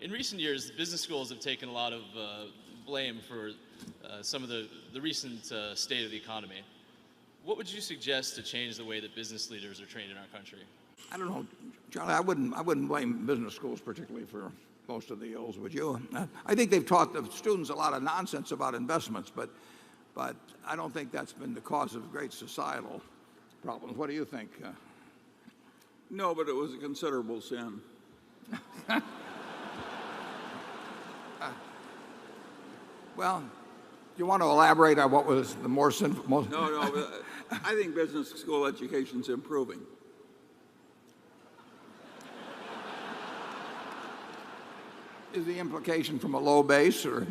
In recent years, business schools have taken a lot of blame for some of the recent state of the economy. What would you suggest to change the way that business leaders are trained in our country? I don't know, Charlie. I wouldn't blame business schools particularly for most of the ills, would you? I think they've taught the students a lot of nonsense about investments, but I don't think that's been the cause of great societal problems. What do you think? No, but it was a considerable sin. Well, do you want to elaborate on what was the more sinful? No, but I think business school education's improving. Is the implication from a low base, or?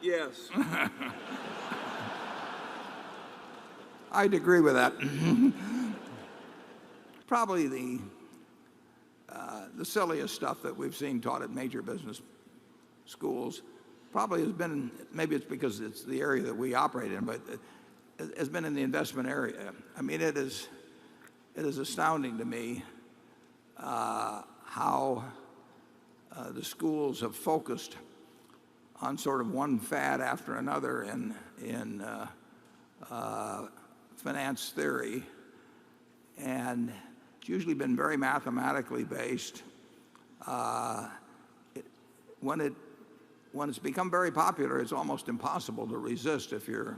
Yes. I'd agree with that. Probably the silliest stuff that we've seen taught at major business schools probably has been, maybe it's because it's the area that we operate in, but it has been in the investment area. I mean, it is astounding to me how the schools have focused on sort of one fad after another in finance theory, and it's usually been very mathematically based. When it's become very popular, it's almost impossible to resist if you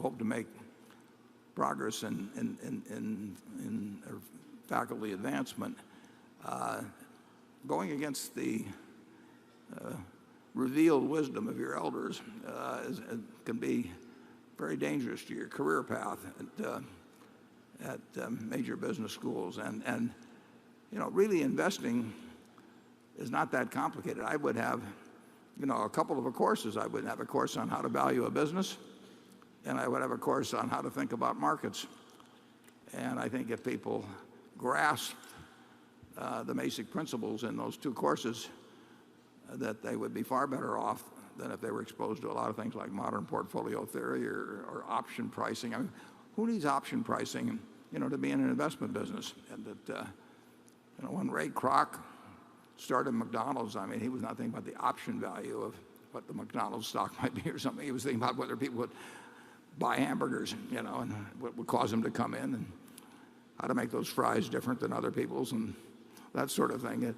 hope to make progress in faculty advancement. Going against the revealed wisdom of your elders can be very dangerous to your career path at major business schools. And really investing is not that complicated. I would have, a couple of courses. I would have a course on how to value a business, and I would have a course on how to think about markets. And I think if people grasp the basic principles in those two courses, that they would be far better off than if they were exposed to a lot of things like modern portfolio theory or option pricing. I mean, who needs option pricing, to be in an investment business? And that, when Ray Kroc started McDonald's, I mean, he was not thinking about the option value of what the McDonald's stock might be or something. He was thinking about whether people would buy hamburgers, and what would cause them to come in, and how to make those fries different than other people's, and that sort of thing.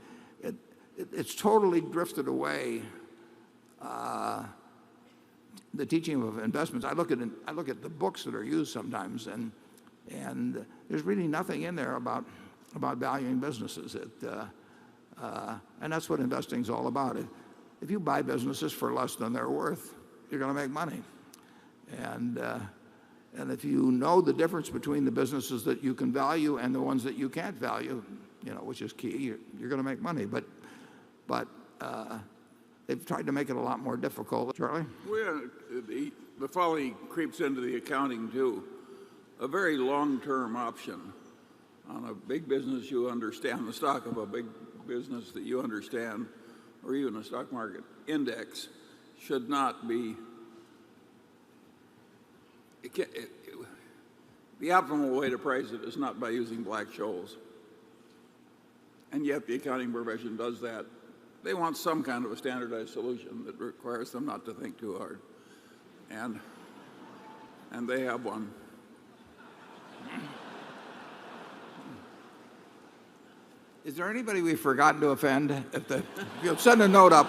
It's totally drifted away. The teaching of investments. I look at the books that are used sometimes, and there's really nothing in there about valuing businesses. And that's what investing is all about. If you buy businesses for less than they're worth, you're going to make money. And if you know the difference between the businesses that you can value and the ones that you can't value, which is key, you're going to make money. But they've tried to make it a lot more difficult. Charlie? Well, the folly creeps into the accounting too. A very long-term option on a big business you understand, the stock of a big business that you understand, or even a stock market index, should not be. The optimal way to price it is not by using Black-Scholes. And yet the accounting profession does that. They want some kind of a standardized solution that requires them not to think too hard. And they have one. Is there anybody we've forgotten to offend? If you'll send a note up.